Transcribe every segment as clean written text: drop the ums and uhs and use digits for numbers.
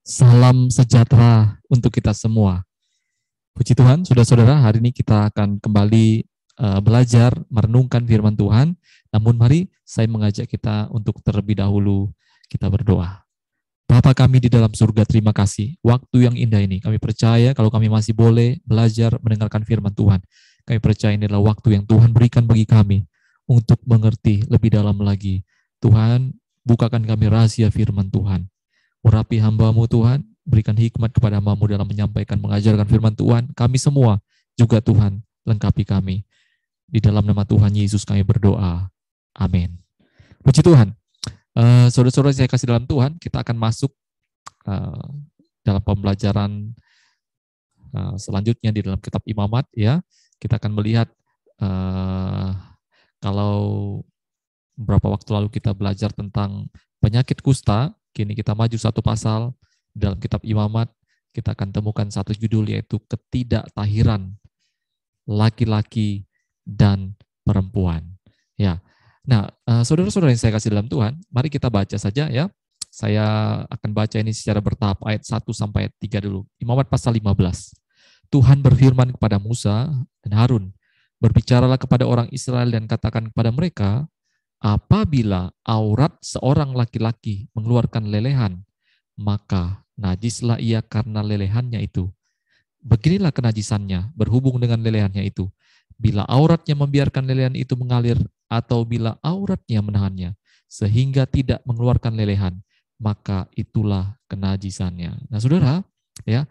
Salam sejahtera untuk kita semua. Puji Tuhan, saudara-saudara, hari ini kita akan kembali belajar merenungkan firman Tuhan. Namun mari saya mengajak kita untuk terlebih dahulu kita berdoa. Bapa kami di dalam surga, terima kasih. Waktu yang indah ini, kami percaya kalau kami masih boleh belajar mendengarkan firman Tuhan. Kami percaya ini adalah waktu yang Tuhan berikan bagi kami untuk mengerti lebih dalam lagi. Tuhan, bukakan kami rahasia firman Tuhan. Urapi hamba-Mu Tuhan, berikan hikmat kepada hamba-Mu dalam menyampaikan, mengajarkan firman Tuhan. Kami semua juga Tuhan, lengkapi kami. Di dalam nama Tuhan Yesus kami berdoa. Amin. Puji Tuhan. Saudara-saudara saya kasih dalam Tuhan, kita akan masuk dalam pembelajaran selanjutnya di dalam kitab Imamat. Ya, kita akan melihat kalau beberapa waktu lalu kita belajar tentang penyakit kusta. Kini kita maju satu pasal dalam kitab Imamat, kita akan temukan satu judul yaitu ketidaktahiran laki-laki dan perempuan. Ya. Nah, saudara-saudara yang saya kasih dalam Tuhan, mari kita baca saja ya. Saya akan baca ini secara bertahap ayat 1 sampai ayat 3 dulu. Imamat pasal 15. Tuhan berfirman kepada Musa dan Harun, "Berbicaralah kepada orang Israel dan katakan kepada mereka, apabila aurat seorang laki-laki mengeluarkan lelehan, maka najislah ia karena lelehannya itu. Beginilah kenajisannya berhubung dengan lelehannya itu. Bila auratnya membiarkan lelehan itu mengalir, atau bila auratnya menahannya, sehingga tidak mengeluarkan lelehan, maka itulah kenajisannya." Nah, saudara, ya,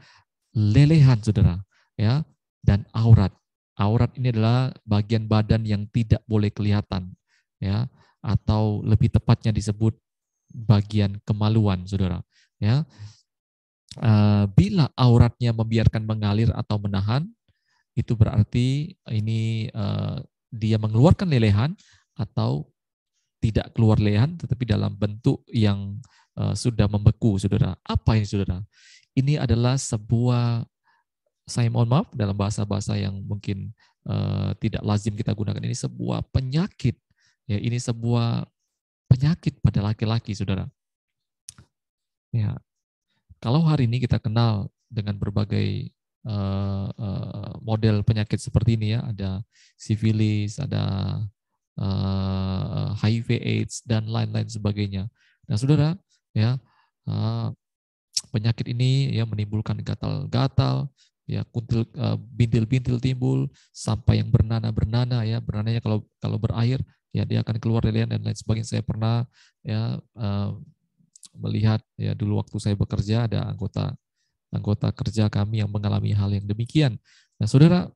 lelehan, saudara, ya, dan aurat. Aurat ini adalah bagian badan yang tidak boleh kelihatan, ya, atau lebih tepatnya disebut bagian kemaluan, saudara. Ya, bila auratnya membiarkan mengalir atau menahan, itu berarti ini dia mengeluarkan lelehan atau tidak keluar lelehan, tetapi dalam bentuk yang sudah membeku, saudara. Apa ini, saudara? Ini adalah sebuah, saya mohon maaf dalam bahasa-bahasa yang mungkin tidak lazim kita gunakan, ini sebuah penyakit. Ya, ini sebuah penyakit pada laki-laki, saudara. Ya, kalau hari ini kita kenal dengan berbagai model penyakit seperti ini ya, ada sifilis, ada HIV/AIDS dan lain-lain sebagainya. Nah, saudara, ya, penyakit ini ya menimbulkan gatal-gatal, ya, bintil-bintil timbul sampai yang bernanah ya, bernananya kalau berair ya dia akan keluar lelehan dan lain sebagainya. Saya pernah ya melihat ya dulu waktu saya bekerja ada anggota kerja kami yang mengalami hal yang demikian. Nah, saudara,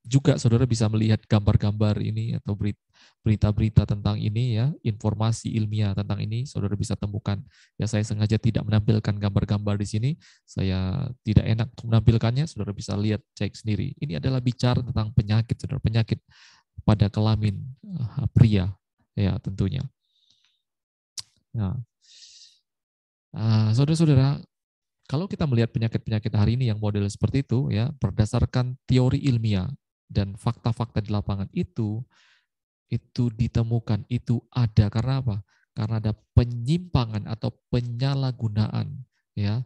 juga saudara bisa melihat gambar-gambar ini atau berita-berita tentang ini ya, informasi ilmiah tentang ini saudara bisa temukan. Ya, saya sengaja tidak menampilkan gambar-gambar di sini. Saya tidak enak untuk menampilkannya, saudara bisa lihat, cek sendiri. Ini adalah bicara tentang penyakit, saudara, penyakit pada kelamin pria ya tentunya. Nah, saudara-saudara, kalau kita melihat penyakit-penyakit hari ini yang model seperti itu ya, berdasarkan teori ilmiah dan fakta-fakta di lapangan itu ditemukan, itu ada karena apa? Karena ada penyimpangan atau penyalahgunaan ya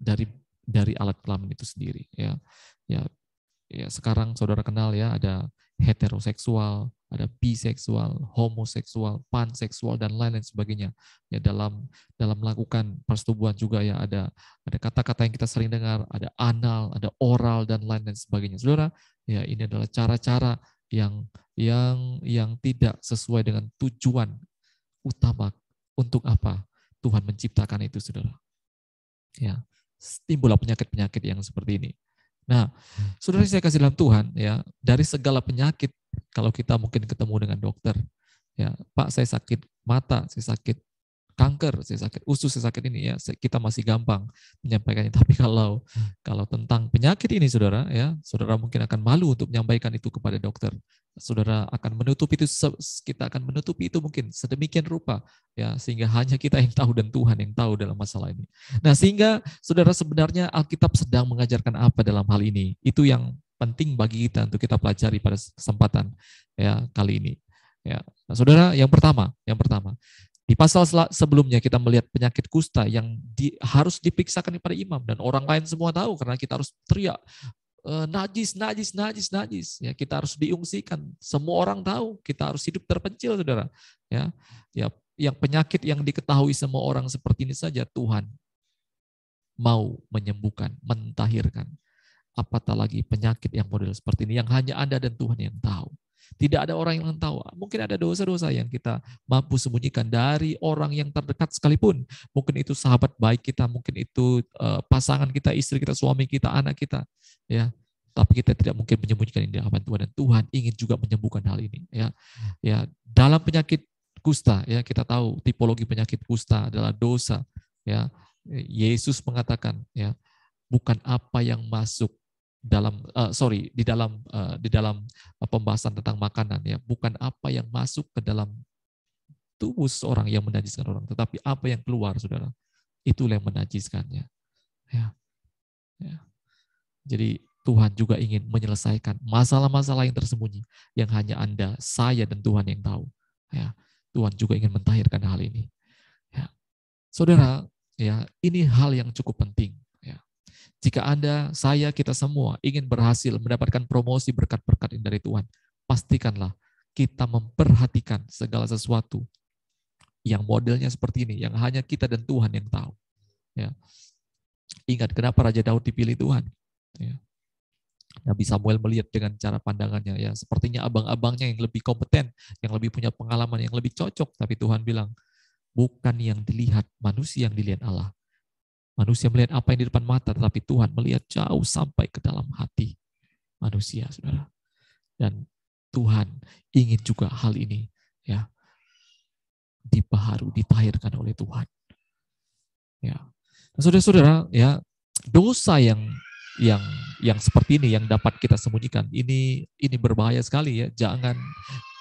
dari alat kelamin itu sendiri ya. Ya, sekarang saudara kenal ya, ada heteroseksual, ada biseksual, homoseksual, panseksual dan lain-lain sebagainya. Ya, dalam melakukan persetubuhan juga ya ada kata-kata yang kita sering dengar, ada anal, ada oral dan lain-lain sebagainya. Saudara, ya ini adalah cara-cara yang tidak sesuai dengan tujuan utama untuk apa Tuhan menciptakan itu, saudara. Ya, timbullah penyakit-penyakit yang seperti ini. Nah, saudara saya kasih dalam Tuhan, ya, dari segala penyakit, kalau kita mungkin ketemu dengan dokter, ya, Pak, saya sakit mata, saya sakit kanker, saya sakit usus, saya sakit ini, ya, kita masih gampang menyampaikannya. Tapi kalau tentang penyakit ini, saudara, ya, saudara mungkin akan malu untuk menyampaikan itu kepada dokter. Saudara akan menutupi itu, kita akan menutupi itu mungkin sedemikian rupa, ya, sehingga hanya kita yang tahu dan Tuhan yang tahu dalam masalah ini. Nah, sehingga saudara sebenarnya Alkitab sedang mengajarkan apa dalam hal ini? Itu yang penting bagi kita untuk kita pelajari pada kesempatan ya kali ini. Ya, nah, saudara, yang pertama, Di pasal sebelumnya kita melihat penyakit kusta yang harus diperiksakan kepada imam dan orang lain semua tahu karena kita harus teriak najis, najis, najis, najis. Ya, kita harus diungsikan. Semua orang tahu kita harus hidup terpencil, saudara. Ya, ya, yang penyakit yang diketahui semua orang seperti ini saja Tuhan mau menyembuhkan, mentahirkan. Apatah lagi penyakit yang model seperti ini yang hanya Anda dan Tuhan yang tahu. Tidak ada orang yang tahu. Mungkin ada dosa-dosa yang kita mampu sembunyikan dari orang yang terdekat sekalipun. Mungkin itu sahabat baik kita, mungkin itu pasangan kita, istri kita, suami kita, anak kita. Ya, tapi kita tidak mungkin menyembunyikan ini di hadapan Tuhan, dan Tuhan ingin juga menyembuhkan hal ini. Ya, dalam penyakit kusta, ya kita tahu tipologi penyakit kusta adalah dosa. Ya, Yesus mengatakan, ya bukan apa yang masuk dalam di dalam pembahasan tentang makanan, ya bukan apa yang masuk ke dalam tubuh seorang yang menajiskan orang, tetapi apa yang keluar, saudara, itulah yang menajiskannya. Ya. Jadi Tuhan juga ingin menyelesaikan masalah-masalah yang tersembunyi yang hanya Anda, saya, dan Tuhan yang tahu. Ya, Tuhan juga ingin mentahirkan hal ini. Ya. Saudara, ya ini hal yang cukup penting. Jika Anda, saya, kita semua ingin berhasil mendapatkan promosi berkat-berkat dari Tuhan, pastikanlah kita memperhatikan segala sesuatu yang modelnya seperti ini, yang hanya kita dan Tuhan yang tahu. Ya. Ingat kenapa Raja Daud dipilih Tuhan. Ya. Nabi Samuel melihat dengan cara pandangannya, ya sepertinya abang-abangnya yang lebih kompeten, yang lebih punya pengalaman, yang lebih cocok, tapi Tuhan bilang, bukan yang dilihat manusia, yang dilihat Allah. Manusia melihat apa yang di depan mata, tetapi Tuhan melihat jauh sampai ke dalam hati manusia, saudara. Dan Tuhan ingin juga hal ini, ya, dibaharui, ditahirkan oleh Tuhan. Ya, saudara-saudara, ya dosa yang seperti ini yang dapat kita sembunyikan, ini berbahaya sekali, ya. Jangan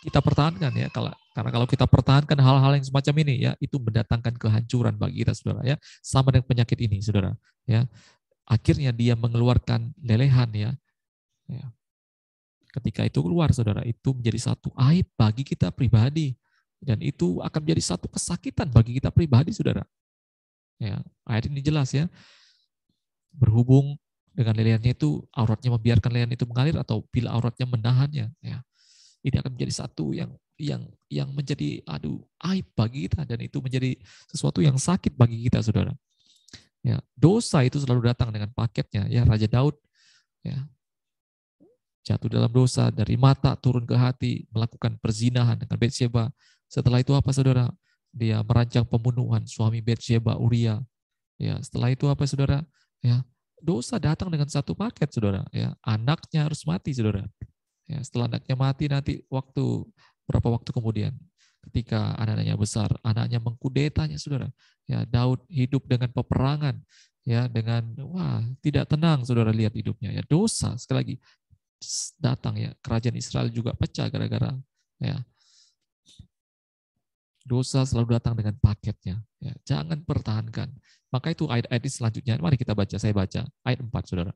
kita pertahankan, ya, karena kalau kita pertahankan hal-hal yang semacam ini, ya itu mendatangkan kehancuran bagi kita, saudara, ya. Sama dengan penyakit ini, saudara, ya. Akhirnya dia mengeluarkan lelehan, ya. Ketika itu keluar, saudara, itu menjadi satu aib bagi kita pribadi, dan itu akan menjadi satu kesakitan bagi kita pribadi, saudara. Ya, ayat ini jelas, ya. Berhubung dengan lelehannya itu, auratnya membiarkan lelehan itu mengalir, atau bila auratnya menahannya, ya. Ini akan menjadi satu yang menjadi aib bagi kita, dan itu menjadi sesuatu yang sakit bagi kita, saudara. Ya, dosa itu selalu datang dengan paketnya, ya. Raja Daud, ya, jatuh dalam dosa, dari mata turun ke hati, melakukan perzinahan dengan Batsheba. Setelah itu apa, saudara? Dia merancang pembunuhan suami Batsheba, Uria. Ya, setelah itu apa, saudara? Ya, dosa datang dengan satu paket, saudara. Ya, anaknya harus mati, saudara. Ya, setelah anaknya mati, nanti berapa waktu kemudian, ketika anak-anaknya besar, anaknya mengkudetanya, saudara. Ya, Daud hidup dengan peperangan, ya, dengan tidak tenang, saudara, lihat hidupnya. Ya, dosa sekali lagi datang, ya. Kerajaan Israel juga pecah gara-gara, ya, dosa selalu datang dengan paketnya. Ya, jangan pertahankan. Maka itu ayat-ayat selanjutnya. Mari kita baca. Saya baca ayat 4, saudara.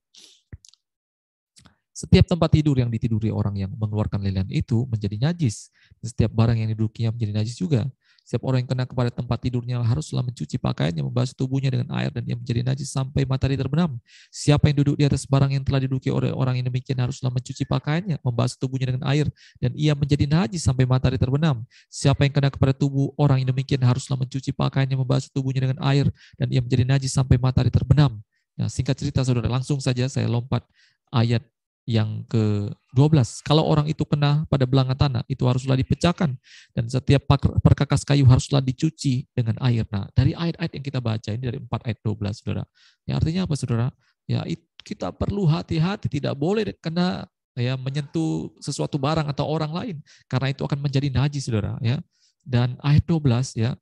Setiap tempat tidur yang ditiduri orang yang mengeluarkan lelehan itu menjadi najis. Setiap barang yang didudukinya menjadi najis juga. Setiap orang yang kena kepada tempat tidurnya haruslah mencuci pakaiannya, membasuh tubuhnya dengan air, dan ia menjadi najis sampai matahari terbenam. Siapa yang duduk di atas barang yang telah diduduki oleh orang yang demikian haruslah mencuci pakaiannya, membasuh tubuhnya dengan air, dan ia menjadi najis sampai matahari terbenam. Siapa yang kena kepada tubuh orang yang demikian haruslah mencuci pakaiannya, membasuh tubuhnya dengan air, dan ia menjadi najis sampai matahari terbenam. Nah, singkat cerita, saudara, langsung saja saya lompat ayat yang ke-12. Kalau orang itu kena pada belanga tanah, itu haruslah dipecahkan, dan setiap perkakas kayu haruslah dicuci dengan air. Nah, dari ayat-ayat yang kita baca ini, dari 4 ayat 12, saudara. Ya, artinya apa, saudara? Ya, kita perlu hati-hati, tidak boleh kena, ya, menyentuh sesuatu barang atau orang lain, karena itu akan menjadi najis, saudara, ya. Dan ayat 12, ya,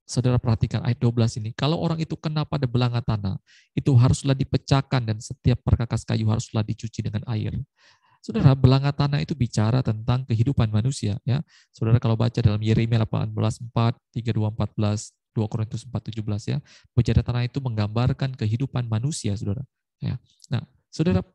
saudara perhatikan ayat 12 ini. Kalau orang itu kena pada belanga tanah, itu haruslah dipecahkan, dan setiap perkakas kayu haruslah dicuci dengan air. Saudara, belanga tanah itu bicara tentang kehidupan manusia, ya. Saudara kalau baca dalam Yeremia 18:4, 32:14, 2 Korintus 4:17, ya. Bejana tanah itu menggambarkan kehidupan manusia, saudara. Ya. Nah, saudara,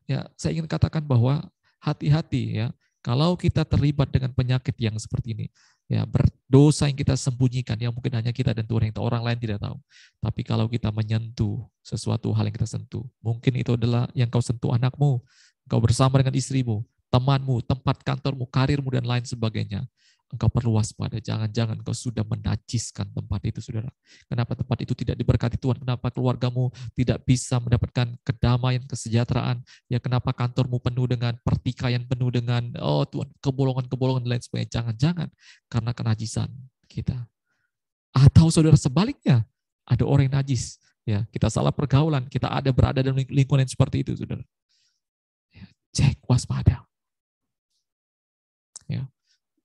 ya, saya ingin katakan bahwa hati-hati, ya. Kalau kita terlibat dengan penyakit yang seperti ini, Ya, berdosa yang kita sembunyikan, yang mungkin hanya kita dan Tuhan yang tahu, orang lain tidak tahu. Tapi kalau kita menyentuh sesuatu hal yang kita sentuh, mungkin itu adalah yang kau sentuh anakmu, kau bersama dengan istrimu, temanmu, tempat kantormu, karirmu, dan lain sebagainya. Engkau perlu waspada, jangan-jangan engkau sudah menajiskan tempat itu, saudara. Kenapa tempat itu tidak diberkati Tuhan? Kenapa keluargamu tidak bisa mendapatkan kedamaian, kesejahteraan? Ya, kenapa kantormu penuh dengan pertikaian, penuh dengan, oh Tuhan, kebolongan-kebolongan dan lain sebagainya? Jangan-jangan karena kenajisan kita. Atau saudara sebaliknya, ada orang yang najis. Ya, kita salah pergaulan, kita berada dalam lingkungan yang seperti itu, saudara. Ya, cek, waspada. Ya.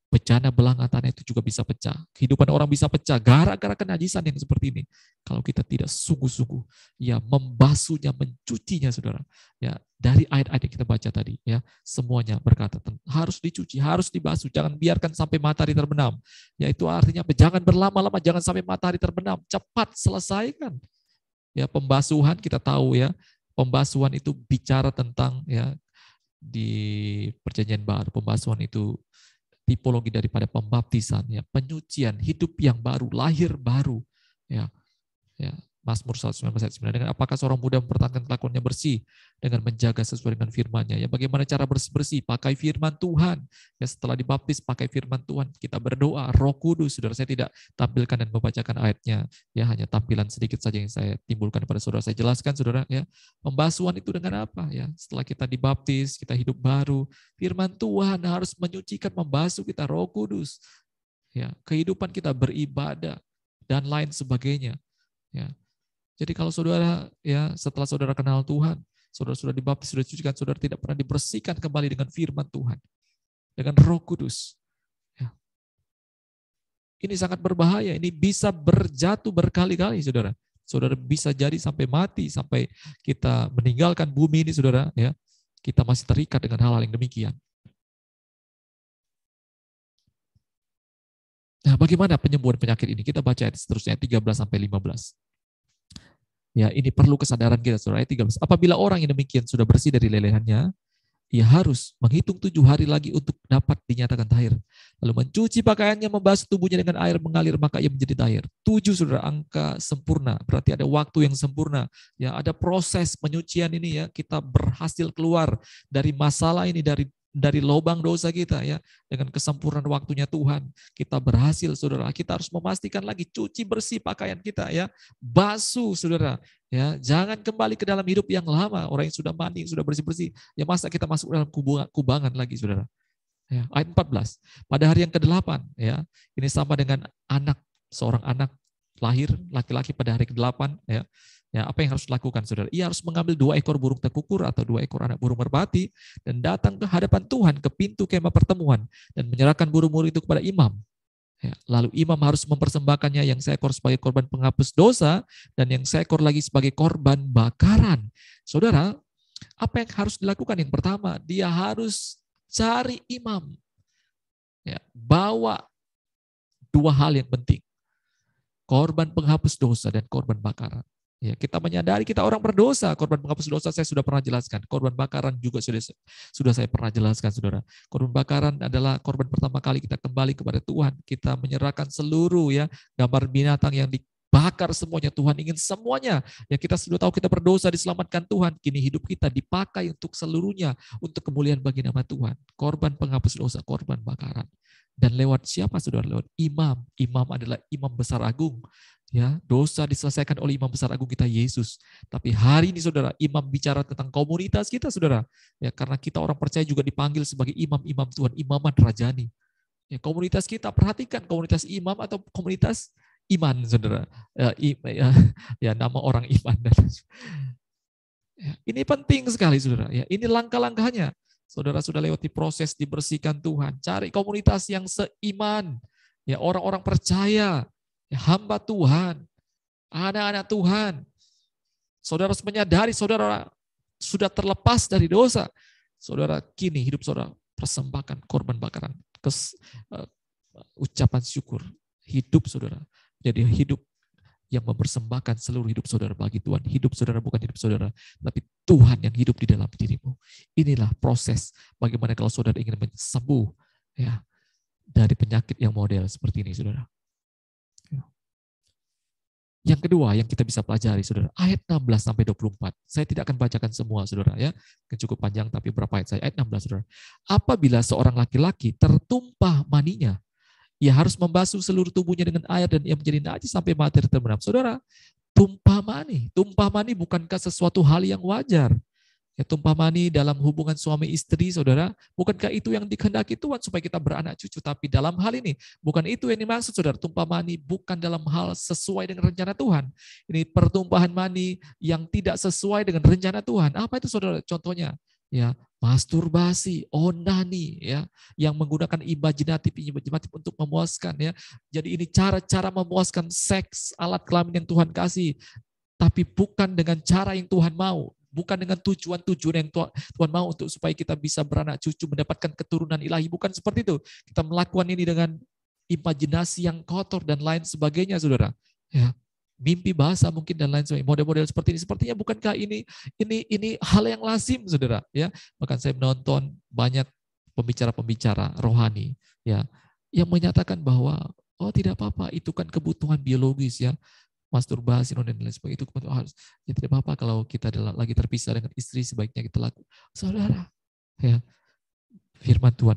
Bencana belang tanah itu juga bisa pecah. Kehidupan orang bisa pecah gara-gara kenajisan yang seperti ini. Kalau kita tidak sungguh-sungguh ya membasuhnya, mencucinya, saudara. Ya, dari ayat-ayat yang kita baca tadi, ya, semuanya berkata harus dicuci, harus dibasuh, jangan biarkan sampai matahari terbenam. Ya, itu artinya jangan berlama-lama, jangan sampai matahari terbenam, cepat selesaikan. Ya, pembasuhan kita tahu ya, pembasuhan itu bicara tentang ya di Perjanjian Baru, pembasuhan itu tipologi daripada pembaptisan, ya, penyucian, hidup yang baru, lahir baru, ya, ya. Mazmur 119 ayat 9. Dengan apakah seorang muda mempertahankan kelakuannya bersih dengan menjaga sesuai dengan firman-Nya? Ya, bagaimana cara bersih-bersih? Pakai firman Tuhan. Ya, setelah dibaptis pakai firman Tuhan, kita berdoa, Roh Kudus. Saudara, saya tidak tampilkan dan membacakan ayatnya, ya, hanya tampilan sedikit saja yang saya timbulkan kepada saudara. Saya jelaskan, saudara, ya. Pembasuhan itu dengan apa? Ya, setelah kita dibaptis, kita hidup baru, firman Tuhan harus menyucikan, membasuh kita, Roh Kudus. Ya, kehidupan kita beribadah dan lain sebagainya. Ya. Jadi kalau saudara ya setelah saudara kenal Tuhan, saudara sudah dibaptis, sudah dicucikan, saudara tidak pernah dibersihkan kembali dengan firman Tuhan, dengan Roh Kudus. Ya. Ini sangat berbahaya. Ini bisa berjatuh berkali-kali, saudara. Saudara bisa jadi sampai mati, sampai kita meninggalkan bumi ini, saudara. Ya, kita masih terikat dengan hal-hal yang demikian. Nah, bagaimana penyembuhan penyakit ini? Kita baca ayat seterusnya 13 sampai 15. Ya, ini perlu kesadaran kita, saudara. Ayat 13. Apabila orang yang demikian sudah bersih dari lelehannya, ia harus menghitung 7 hari lagi untuk dapat dinyatakan tahir. Lalu mencuci pakaiannya, membasuh tubuhnya dengan air mengalir, maka ia menjadi tahir. 7, saudara, angka sempurna. Berarti ada waktu yang sempurna. Ya, ada proses penyucian ini, ya. Kita berhasil keluar dari masalah ini, dari lubang dosa kita, ya, dengan kesempurnaan waktunya Tuhan. Kita berhasil, saudara. Kita harus memastikan lagi, cuci bersih pakaian kita, ya. Basuh, saudara. Ya, jangan kembali ke dalam hidup yang lama. Orang yang sudah mandi, sudah bersih-bersih, ya masa kita masuk dalam kubangan lagi, saudara. Ya, ayat 14. Pada hari yang ke-8, ya, ini sama dengan seorang anak lahir laki-laki pada hari ke-8, ya. Ya, apa yang harus dilakukan, saudara? Ia harus mengambil 2 ekor burung tekukur atau 2 ekor anak burung merpati dan datang ke hadapan Tuhan ke pintu kemah pertemuan dan menyerahkan burung-burung itu kepada imam. Ya, lalu imam harus mempersembahkannya yang seekor sebagai korban penghapus dosa dan yang seekor lagi sebagai korban bakaran. Saudara, apa yang harus dilakukan? Yang pertama, dia harus cari imam. Ya, bawa 2 hal yang penting. Korban penghapus dosa dan korban bakaran. Ya, kita menyadari kita orang berdosa. Korban penghapus dosa saya sudah pernah jelaskan. Korban bakaran juga sudah saya pernah jelaskan, saudara. Korban bakaran adalah korban pertama kali kita kembali kepada Tuhan. Kita menyerahkan seluruh ya gambar binatang yang dibakar semuanya. Tuhan ingin semuanya. Ya, kita sudah tahu kita berdosa, diselamatkan Tuhan. Kini hidup kita dipakai untuk seluruhnya, untuk kemuliaan bagi nama Tuhan. Korban penghapus dosa, korban bakaran. Dan lewat siapa, saudara? Lewat imam. Imam adalah imam besar agung. Ya, dosa diselesaikan oleh imam besar agung kita, Yesus. Tapi hari ini, saudara, imam bicara tentang komunitas kita, saudara. Ya, karena kita orang percaya juga dipanggil sebagai imam-imam Tuhan, imamat rajani. Ya, komunitas kita, perhatikan komunitas imam atau komunitas iman, saudara. Ya, nama orang iman. Ya, ini penting sekali, saudara. Ya, ini langkah-langkahnya. Saudara sudah lewati proses dibersihkan Tuhan. Cari komunitas yang seiman. Ya, orang-orang percaya. Ya, hamba Tuhan, anak-anak Tuhan. Saudara harus menyadari saudara sudah terlepas dari dosa. Saudara kini hidup saudara persembahkan korban bakaran, ucapan syukur. Hidup saudara jadi hidup yang mempersembahkan seluruh hidup saudara bagi Tuhan. Hidup saudara bukan hidup saudara, tapi Tuhan yang hidup di dalam dirimu. Inilah proses bagaimana kalau saudara ingin sembuh. Ya, dari penyakit yang model seperti ini, saudara. Yang kedua yang kita bisa pelajari, saudara, ayat 16 sampai 24. Saya tidak akan bacakan semua, saudara, ya. Cukup panjang, tapi berapa ayat saya? Ayat 16, saudara. Apabila seorang laki-laki tertumpah maninya, ia harus membasuh seluruh tubuhnya dengan air dan ia menjadi najis sampai mati terbenam. Saudara, tumpah mani bukankah sesuatu hal yang wajar? Ya, tumpah mani dalam hubungan suami istri, saudara, bukankah itu yang dikehendaki Tuhan supaya kita beranak cucu? Tapi dalam hal ini, bukan itu yang dimaksud, saudara. Tumpah mani bukan dalam hal sesuai dengan rencana Tuhan. Ini pertumpahan mani yang tidak sesuai dengan rencana Tuhan. Apa itu, saudara? Contohnya, ya, masturbasi, onani, ya, yang menggunakan imajinatif untuk memuaskan, ya. Jadi ini cara-cara memuaskan seks, alat kelamin yang Tuhan kasih, tapi bukan dengan cara yang Tuhan mau. Bukan dengan tujuan-tujuan yang Tuhan mau untuk supaya kita bisa beranak cucu, mendapatkan keturunan ilahi. Bukan seperti itu. Kita melakukan ini dengan imajinasi yang kotor dan lain sebagainya, saudara. Ya, mimpi bahasa mungkin dan lain sebagainya. Model-model seperti ini. Sepertinya bukankah ini hal yang lazim, saudara? Ya, bahkan saya menonton banyak pembicara-pembicara rohani, ya, yang menyatakan bahwa tidak apa-apa, itu kan kebutuhan biologis, ya. Masturbasi dan lain sebagainya itu harus, ya, tidak apa-apa kalau kita lagi terpisah dengan istri, sebaiknya kita lakukan. Saudara, ya, firman Tuhan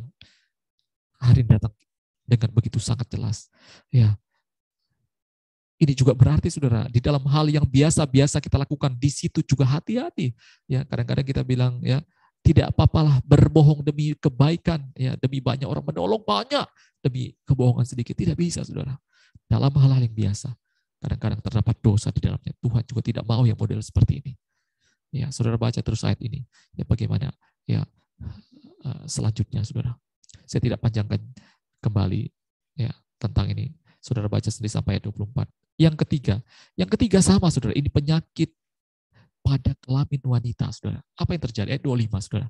hari ini datang dengan begitu sangat jelas. Ya, ini juga berarti, saudara, di dalam hal yang biasa-biasa kita lakukan, di situ juga hati-hati. Ya, kadang-kadang kita bilang, ya, tidak apa-apalah berbohong demi kebaikan, ya, demi banyak orang menolong banyak, demi kebohongan sedikit. Tidak bisa, saudara. Dalam hal-hal yang biasa, kadang-kadang terdapat dosa di dalamnya. Tuhan juga tidak mau yang model seperti ini. Ya, saudara baca terus ayat ini. Ya, bagaimana, ya, selanjutnya, saudara. Saya tidak panjangkan kembali, ya, tentang ini. Saudara baca sendiri sampai ayat 24. Yang ketiga sama, saudara. Ini penyakit pada kelamin wanita, saudara. Apa yang terjadi? Ayat 25, saudara.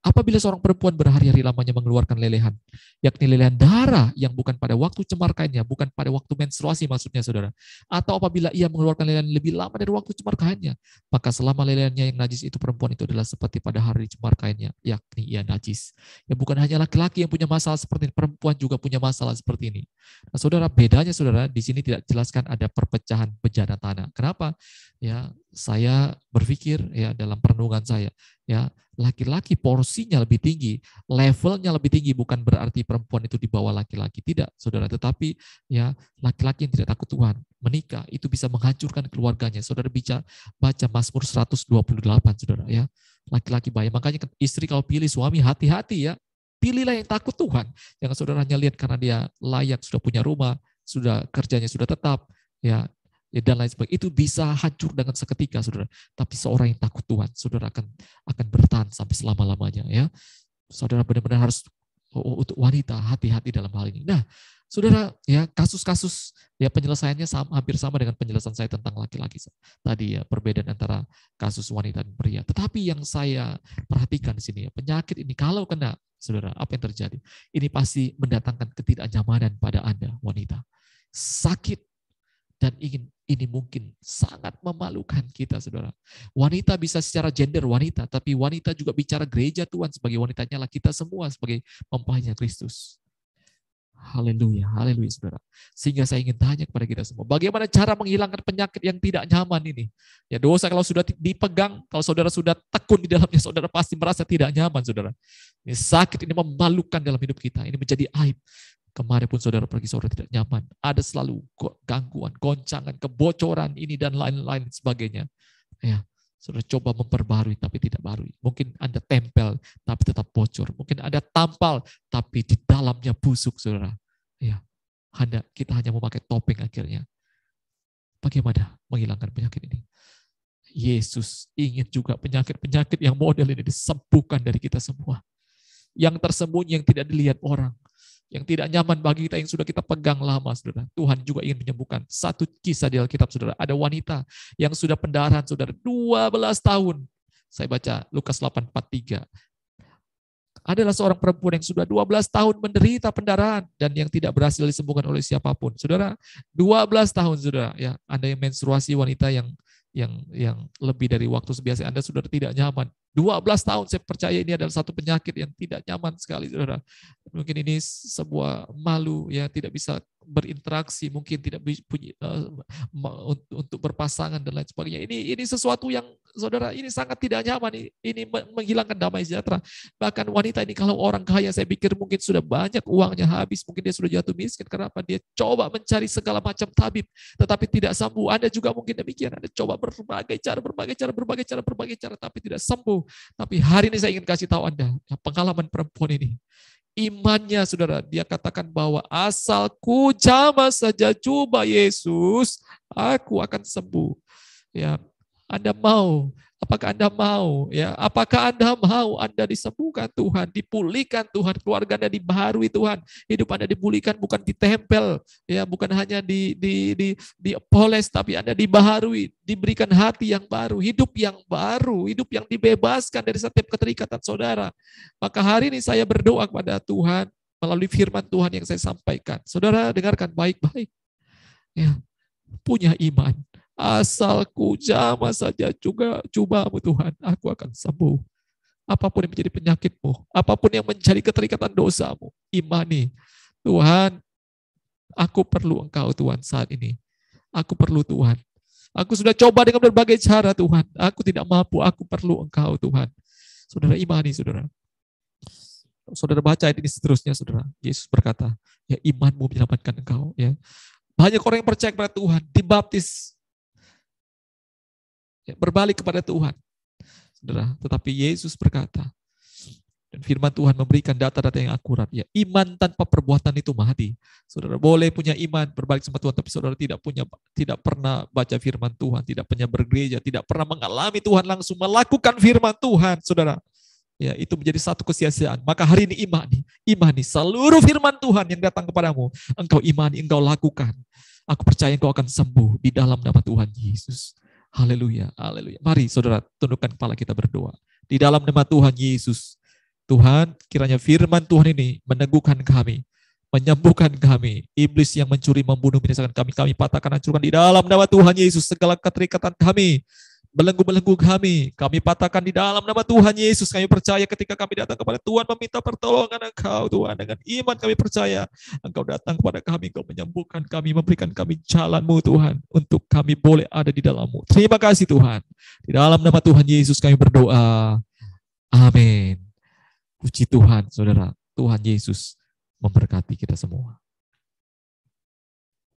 Apabila seorang perempuan berhari-hari lamanya mengeluarkan lelehan, yakni lelehan darah yang bukan pada waktu cemar kainnya, bukan pada waktu menstruasi maksudnya, saudara. Atau apabila ia mengeluarkan lelehan lebih lama dari waktu cemar kainnya, maka selama lelehannya yang najis itu, perempuan itu adalah seperti pada hari cemar kainnya, yakni ia najis. Ya, bukan hanya laki-laki yang punya masalah seperti ini, perempuan juga punya masalah seperti ini. Nah, saudara, bedanya, saudara, di sini tidak jelaskan ada perpecahan bejana tanah. Kenapa? Ya, saya berpikir, ya, dalam perenungan saya, ya, laki-laki porsinya lebih tinggi, levelnya lebih tinggi, bukan berarti perempuan itu di bawah laki-laki, tidak, saudara. Tetapi, ya, laki-laki yang tidak takut Tuhan menikah itu bisa menghancurkan keluarganya. Saudara baca Mazmur 128, saudara, ya. Laki-laki bahaya. Makanya istri kalau pilih suami, hati-hati, ya. Pilihlah yang takut Tuhan. Jangan saudara hanya lihat karena dia layak, sudah punya rumah, sudah kerjanya sudah tetap, ya, dan lain sebagainya. Itu bisa hancur dengan seketika, saudara. Tapi seorang yang takut Tuhan, saudara akan bertahan sampai selama-lamanya, ya. Saudara benar-benar harus, untuk wanita, hati-hati dalam hal ini. Nah, saudara, ya, kasus-kasus, ya, penyelesaiannya hampir sama dengan penjelasan saya tentang laki-laki tadi, ya, perbedaan antara kasus wanita dan pria. Tetapi yang saya perhatikan di sini, ya, penyakit ini kalau kena, saudara, apa yang terjadi? Ini pasti mendatangkan ketidaknyamanan pada Anda, wanita. Sakit. Dan ini mungkin sangat memalukan kita, saudara. Wanita bisa secara gender wanita, tapi wanita juga bicara gereja Tuhan sebagai wanitanya lah kita semua sebagai mempelainya Kristus. Haleluya, haleluya, saudara. Sehingga saya ingin tanya kepada kita semua, bagaimana cara menghilangkan penyakit yang tidak nyaman ini? Ya, dosa kalau sudah dipegang, kalau saudara sudah tekun di dalamnya, saudara pasti merasa tidak nyaman, saudara. Ini sakit, ini memalukan dalam hidup kita, ini menjadi aib. Kemarin pun saudara pergi, saudara tidak nyaman. Ada selalu gangguan, goncangan, kebocoran ini dan lain-lain sebagainya. Ya, saudara coba memperbarui tapi tidak barui. Mungkin Anda tempel tapi tetap bocor. Mungkin Anda tampal tapi di dalamnya busuk, saudara. Ya, kita hanya memakai topeng akhirnya. Bagaimana menghilangkan penyakit ini? Yesus ingin juga penyakit-penyakit yang model ini disembuhkan dari kita semua. Yang tersembunyi, yang tidak dilihat orang. Yang tidak nyaman bagi kita yang sudah kita pegang lama, saudara. Tuhan juga ingin menyembuhkan. Satu kisah di Alkitab, saudara. Ada wanita yang sudah pendarahan, saudara, 12 tahun. Saya baca Lukas 8:43. Adalah seorang perempuan yang sudah 12 tahun menderita pendarahan dan yang tidak berhasil disembuhkan oleh siapapun. Saudara, 12 tahun, saudara. Ya, Anda yang menstruasi, wanita yang lebih dari waktu sebiasa, Anda sudah tidak nyaman. 12 tahun saya percaya ini adalah satu penyakit yang tidak nyaman sekali, saudara. Mungkin ini sebuah malu, ya, tidak bisa berinteraksi, mungkin tidak punya untuk berpasangan dan lain sebagainya. Ini sesuatu yang, saudara, ini sangat tidak nyaman. Ini menghilangkan damai sejahtera. Bahkan wanita ini kalau orang kaya, saya pikir mungkin sudah banyak uangnya habis, mungkin dia sudah jatuh miskin. Kenapa? Dia coba mencari segala macam tabib, tetapi tidak sembuh. Anda juga mungkin demikian. Anda coba berbagai cara, tapi tidak sembuh. Tapi hari ini saya ingin kasih tahu Anda, pengalaman perempuan ini. Imannya, saudara, dia katakan bahwa asal ku jamah saja jubah Yesus, aku akan sembuh. Ya, Anda mau? Apakah Anda mau? Ya, apakah Anda mau Anda disembuhkan Tuhan, dipulihkan Tuhan, keluarga Anda dibaharui Tuhan, hidup Anda dipulihkan, bukan ditempel, ya, bukan hanya dipoles, tapi Anda dibaharui, diberikan hati yang baru, hidup yang baru, hidup yang dibebaskan dari setiap keterikatan, saudara. Maka hari ini saya berdoa kepada Tuhan melalui firman Tuhan yang saya sampaikan. Saudara dengarkan baik-baik. Ya, punya iman. Asal ku jamah saja juga cobamu Tuhan, aku akan sembuh. Apapun yang menjadi penyakitmu, apapun yang menjadi keterikatan dosamu, imani. Tuhan, aku perlu Engkau Tuhan saat ini. Aku perlu Tuhan. Aku sudah coba dengan berbagai cara Tuhan. Aku tidak mampu, aku perlu Engkau Tuhan. Saudara imani, saudara. Saudara baca ayat ini seterusnya, saudara. Yesus berkata, ya imanmu menyelamatkan engkau. Ya. Banyak orang yang percaya kepada Tuhan, dibaptis, ya, berbalik kepada Tuhan, saudara. Tetapi Yesus berkata, dan firman Tuhan memberikan data-data yang akurat. Ya, iman tanpa perbuatan itu mati. Saudara boleh punya iman berbalik sama Tuhan, tapi saudara tidak pernah baca firman Tuhan, tidak pernah bergereja, tidak pernah mengalami Tuhan langsung melakukan firman Tuhan, saudara. Ya, itu menjadi satu kesia-siaan. Maka hari ini imani seluruh firman Tuhan yang datang kepadamu. Engkau imani, engkau lakukan. Aku percaya engkau akan sembuh di dalam nama Tuhan Yesus. Haleluya, haleluya. Mari saudara tundukkan kepala kita berdoa. Di dalam nama Tuhan Yesus, Tuhan, kiranya firman Tuhan ini meneguhkan kami, menyembuhkan kami. Iblis yang mencuri, membunuh, membinasakan kami patahkan, hancurkan di dalam nama Tuhan Yesus. Segala keterikatan kami, belenggu-belenggu kami patahkan di dalam nama Tuhan Yesus. Kami percaya ketika kami datang kepada Tuhan meminta pertolongan Engkau Tuhan, dengan iman kami percaya Engkau datang kepada kami, Engkau menyembuhkan kami, memberikan kami jalan-Mu Tuhan, untuk kami boleh ada di dalam-Mu. Terima kasih Tuhan. Di dalam nama Tuhan Yesus kami berdoa. Amin. Puji Tuhan, saudara. Tuhan Yesus memberkati kita semua.